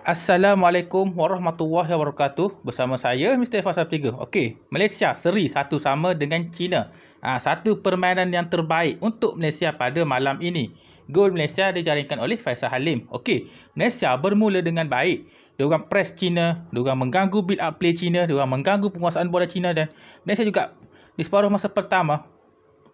Assalamualaikum warahmatullahi wabarakatuh. Bersama saya Mr. Fasal 3. Okey, Malaysia seri 1 sama dengan China. Satu permainan yang terbaik untuk Malaysia pada malam ini. Gol Malaysia dijaringkan oleh Faisal Halim. Okey, Malaysia bermula dengan baik. Diorang press China, diorang mengganggu build up play China, diorang mengganggu penguasaan bola China, dan Malaysia juga di separuh masa pertama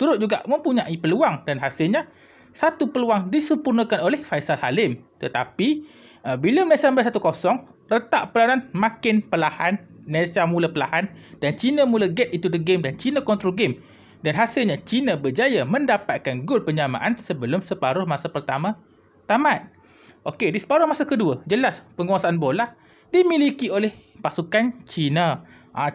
turut juga mempunyai peluang, dan hasilnya satu peluang disempurnakan oleh Faisal Halim. Tetapi bila Malaysia menang 1-0, letak peranan makin perlahan. Malaysia mula perlahan dan China mula get into the game dan China control game. Dan hasilnya China berjaya mendapatkan gol penyamaan sebelum separuh masa pertama tamat. Okey, di separuh masa kedua, jelas penguasaan bola dimiliki oleh pasukan China.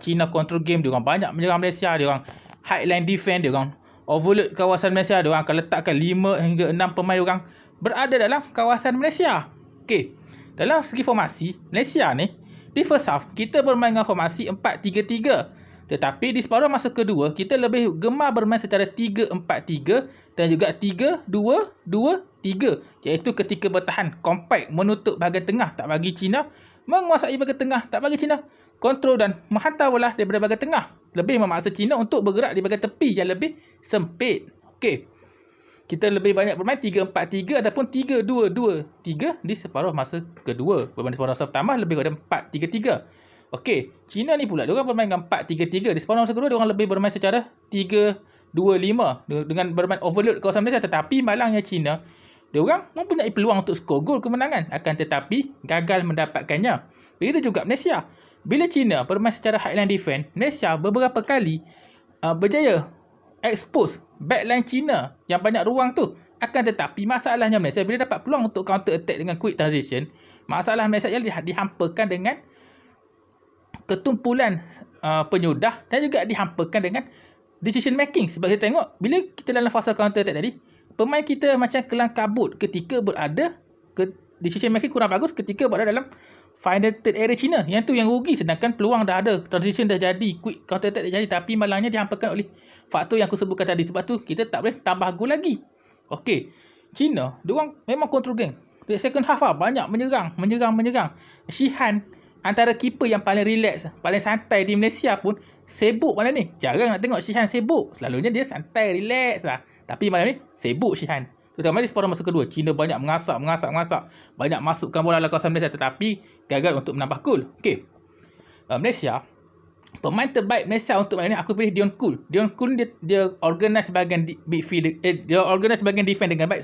China control game, diorang banyak menyerang Malaysia, diorang high line defend, diorang overload kawasan Malaysia, diorang akan letakkan 5 hingga 6 pemain diorang berada dalam kawasan Malaysia. Okey, dalam segi formasi, Malaysia ni di first half kita bermain dengan formasi 4-3-3. Tetapi di separuh masa kedua, kita lebih gemar bermain secara 3-4-3 dan juga 3-2-2-3. Iaitu ketika bertahan compact, menutup bahagian tengah, tak bagi China menguasai bahagian tengah, tak bagi China kontrol dan menghantar bola daripada bahagian tengah. Lebih memaksa China untuk bergerak di bahagian tepi yang lebih sempit. Okey, kita lebih banyak bermain 3-4-3 ataupun 3-2-2-3 di separuh masa kedua. Berbanding separuh masa pertama lebih kepada 4-3-3. Okey, China ni pula diorang bermain dengan 4-3-3. Di separuh masa kedua diorang lebih bermain secara 3-2-5 dengan bermain overload kawasan Malaysia. Tetapi malangnya China, diorang mempunyai peluang untuk skor gol kemenangan, akan tetapi gagal mendapatkannya. Begitu juga Malaysia. Bila China bermain secara highline defense, Malaysia beberapa kali berjaya expose backline China yang banyak ruang tu. Akan tetapi masalahnya Malaysia bila dapat peluang untuk counter attack dengan quick transition, masalah Malaysia ialah dihampakan dengan ketumpulan penyudah dan juga dihampakan dengan decision making. Sebab kita tengok bila kita dalam fasa counter attack tadi, pemain kita macam kelang kabut ketika berada decision making kurang bagus ketika berada dalam final third area China. Yang tu yang rugi, sedangkan peluang dah ada, transition dah jadi, quick counter attack dah jadi, tapi malangnya dihampakan oleh faktor yang aku sebutkan tadi. Sebab tu kita tak boleh tambah gol lagi. Okey, China diorang memang control game. Di second half banyak menyerang. Shihan antara keeper yang paling relax, paling santai di Malaysia pun sibuk malam ni. Jarang nak tengok Shihan sibuk. Selalunya dia santai, relax lah. Tapi malam ni sibuk Shihan. Terutama di separuh masa kedua, China banyak mengasak. Banyak masukkan bola dalam kawasan Malaysia tetapi gagal untuk menambah gol. Okey, Malaysia, pemain terbaik Malaysia untuk malam ni aku pilih Dion Kool. Dion Kool dia organize bahagian midfield, dia organize bahagian defend dengan baik,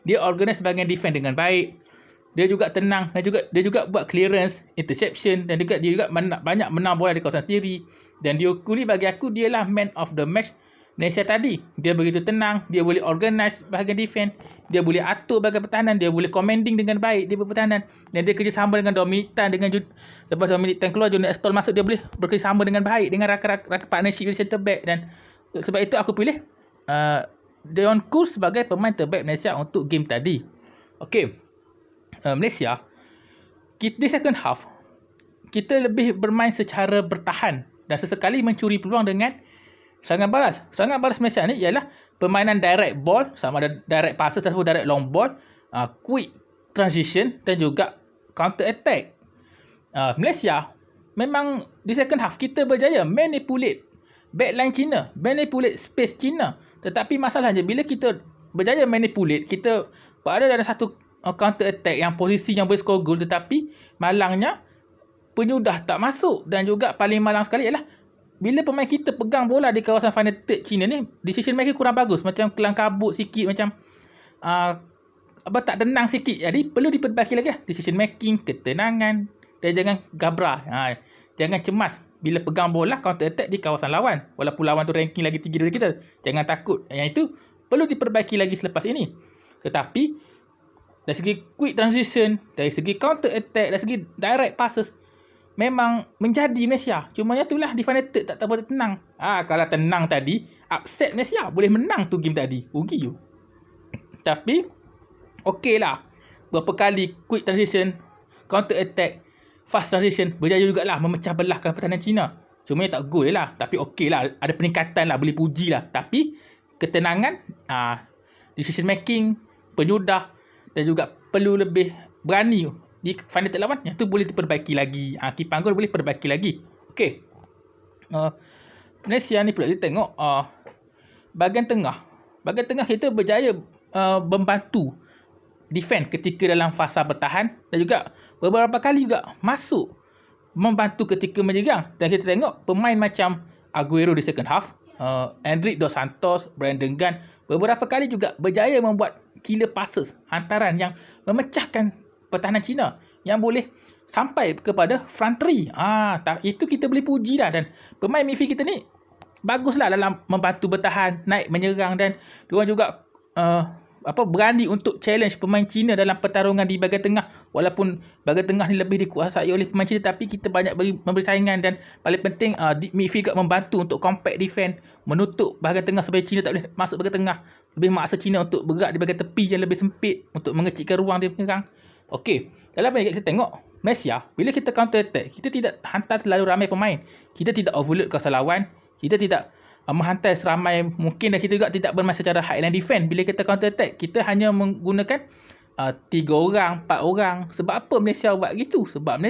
Dia organize bahagian defend dengan baik. Dia juga tenang dan dia juga buat clearance, interception, dan dia juga banyak menang bola di kawasan sendiri. Dan Dion Kool ni bagi aku dialah man of the match Malaysia tadi. Dia begitu tenang, dia boleh organize bahagian defense, dia boleh atur bahagian pertahanan, dia boleh commanding dengan baik di pertahanan, dan dia kerjasama dengan Dominic Tan. Lepas Dominic Tan keluar, Johnny Estol masuk, dia boleh bekerjasama dengan baik dengan rakan-rakan partnership di centre back. Dan sebab itu aku pilih Dion Kool sebagai pemain terbaik Malaysia untuk game tadi. Okey, Malaysia di second half kita lebih bermain secara bertahan dan sesekali mencuri peluang dengan serangan balas. Serangan balas Malaysia ni ialah permainan direct ball, sama ada direct passes ataupun direct long ball, quick transition dan juga counter attack. Malaysia memang di second half kita berjaya manipulate backline China, manipulate space China. Tetapi masalahnya bila kita berjaya manipulate, kita berada dalam satu counter attack yang posisi yang boleh score goal, tetapi malangnya penyudah tak masuk. Dan juga paling malang sekali ialah bila pemain kita pegang bola di kawasan final third China ni, decision making kurang bagus, macam kelang kabut sikit, macam tak tenang sikit. Jadi perlu diperbaiki lagi lah decision making, ketenangan, dan jangan gabra. Jangan cemas bila pegang bola counter attack di kawasan lawan, walaupun lawan tu ranking lagi tinggi dari kita. Jangan takut. Yang itu perlu diperbaiki lagi selepas ini. Tetapi dari segi quick transition, dari segi counter attack, dari segi direct passes, memang menjadi Malaysia. Cumanya itulah di final third tak boleh tenang. Kalau tenang tadi, upset Malaysia, boleh menang tu game tadi. Rugi tu. Tapi okey lah, berapa kali quick transition, counter attack, fast transition berjaya jugalah memecah belahkan pertahanan China. Cumanya tak gol lah. Tapi okey lah, ada peningkatan lah, boleh puji lah. Tapi ketenangan, decision making, penyudah, dan juga perlu lebih berani di final third lawan, yang tu boleh diperbaiki lagi. Key panggul boleh perbaiki lagi. Okey. Malaysia ni pula kita tengok bahagian tengah kita berjaya membantu defend ketika dalam fasa bertahan, dan juga beberapa kali juga masuk membantu ketika menyerang. Dan kita tengok pemain macam Aguero di second half, Enrique Dos Santos, Brandon Gunn beberapa kali juga berjaya membuat killer passes, hantaran yang memecahkan pertahanan Cina yang boleh sampai kepada front three. Itu kita boleh puji dah. Dan pemain midfield kita ni baguslah dalam membantu bertahan, naik menyerang, dan diorang juga berani untuk challenge pemain Cina dalam pertarungan di bahagian tengah. Walaupun bahagian tengah ni lebih dikuasai oleh pemain Cina, tapi kita banyak memberi saingan, dan paling penting midfield juga membantu untuk compact defend, menutup bahagian tengah supaya Cina tak boleh masuk bahagian tengah. Lebih maksa Cina untuk bergerak di bahagian tepi yang lebih sempit untuk mengecilkan ruang dia menyerang. Okey, dalam apa yang kita tengok Malaysia, bila kita counter attack, kita tidak hantar terlalu ramai pemain. Kita tidak overload kawasan lawan. Kita tidak menghantar seramai mungkin, dan kita juga tidak bermain secara highline defense. Bila kita counter attack, kita hanya menggunakan 3 orang, 4 orang. Sebab apa Malaysia buat gitu? Sebab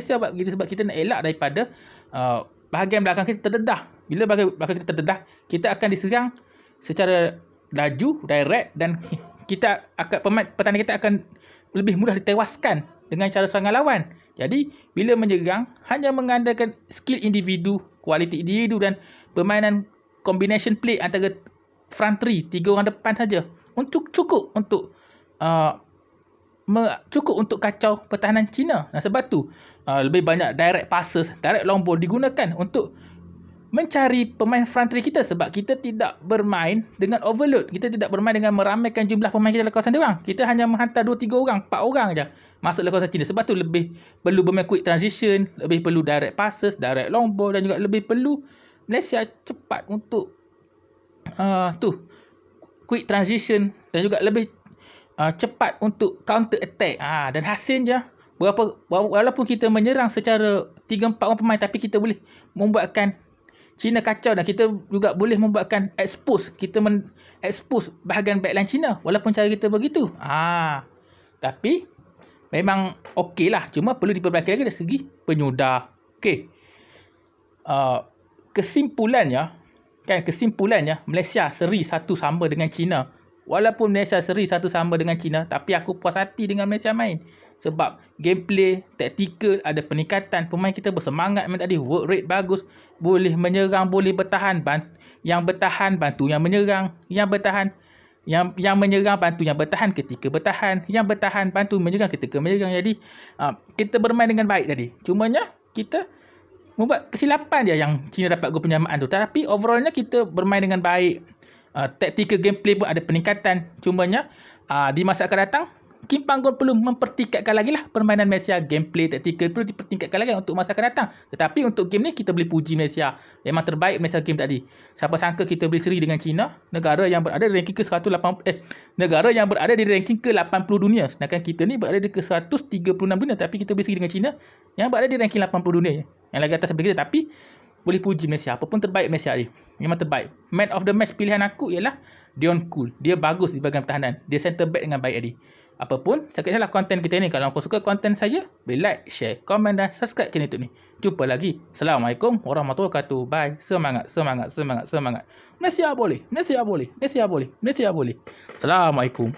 kita nak elak daripada bahagian belakang kita terdedah. Bila bahagian belakang kita terdedah, kita akan diserang secara laju, direct, dan pertahanan kita akan lebih mudah ditewaskan dengan cara serangan lawan. Jadi bila menyerang, hanya mengandalkan skill individu, kualiti individu, dan permainan combination play antara front three, 3 orang depan saja cukup untuk kacau pertahanan Cina. Dan sebab tu lebih banyak direct passes, direct long ball digunakan untuk mencari pemain front three kita, sebab kita tidak bermain dengan overload. Kita tidak bermain dengan meramaikan jumlah pemain kita dalam kawasan diorang. Kita hanya menghantar 2-3 orang, 4 orang je masuk dalam kawasan Cina. Sebab tu lebih perlu bermain quick transition, lebih perlu direct passes, direct long ball, dan juga lebih perlu Malaysia cepat untuk quick transition, dan juga lebih cepat untuk counter attack. Dan hasilnya walaupun kita menyerang secara 3-4 orang pemain, tapi kita boleh membuatkan Cina kacau, dan kita juga boleh membuatkan expose. Kita expose bahagian backline Cina walaupun cara kita begitu. Tapi memang okey lah. Cuma perlu diperbaiki lagi dari segi penyudah. Okey. Kesimpulannya Malaysia seri 1 sama dengan China. Walaupun Malaysia seri 1 sama dengan China, tapi aku puas hati dengan Malaysia main. Sebab gameplay, taktikal, ada peningkatan. Pemain kita bersemangat main tadi. Work rate bagus. Boleh menyerang, boleh bertahan. Yang bertahan bantu yang menyerang. Yang bertahan, yang menyerang bantu yang bertahan ketika bertahan. Yang bertahan bantu menyerang ketika menyerang. Jadi kita bermain dengan baik tadi. Cumanya kita membuat kesilapan je yang China dapat gol penyamaan tu. Tapi overallnya kita bermain dengan baik. Tactical gameplay pun ada peningkatan. Cumanya di masa akan datang, Kim Panggon perlu mempertingkatkan lagi lah permainan Malaysia. Gameplay, tactical perlu dipertingkatkan lagi untuk masa akan datang. Tetapi untuk game ni kita boleh puji Malaysia. Memang terbaik Malaysia game tadi. Siapa sangka kita boleh seri dengan China, negara yang berada di ranking ke 180 negara yang berada di ranking ke 80 dunia. Sedangkan kita ni berada di ke 136 dunia, tapi kita boleh seri dengan China yang berada di ranking 80 dunia. Yang lagi atas daripada kita, tapi boleh puji Malaysia. Apa pun terbaik Malaysia ni. Memang terbaik. Man of the match pilihan aku ialah Dion Kool. Dia bagus di bahagian pertahanan. Dia center back dengan baik tadi. Apapun, sekianlah konten kita ni. Kalau kau suka konten saya, boleh like, share, komen dan subscribe channel YouTube ni. Jumpa lagi. Assalamualaikum warahmatullahi wabarakatuh. Bye. Semangat, semangat, semangat, semangat. Malaysia boleh. Malaysia boleh. Malaysia boleh. Malaysia boleh. Assalamualaikum.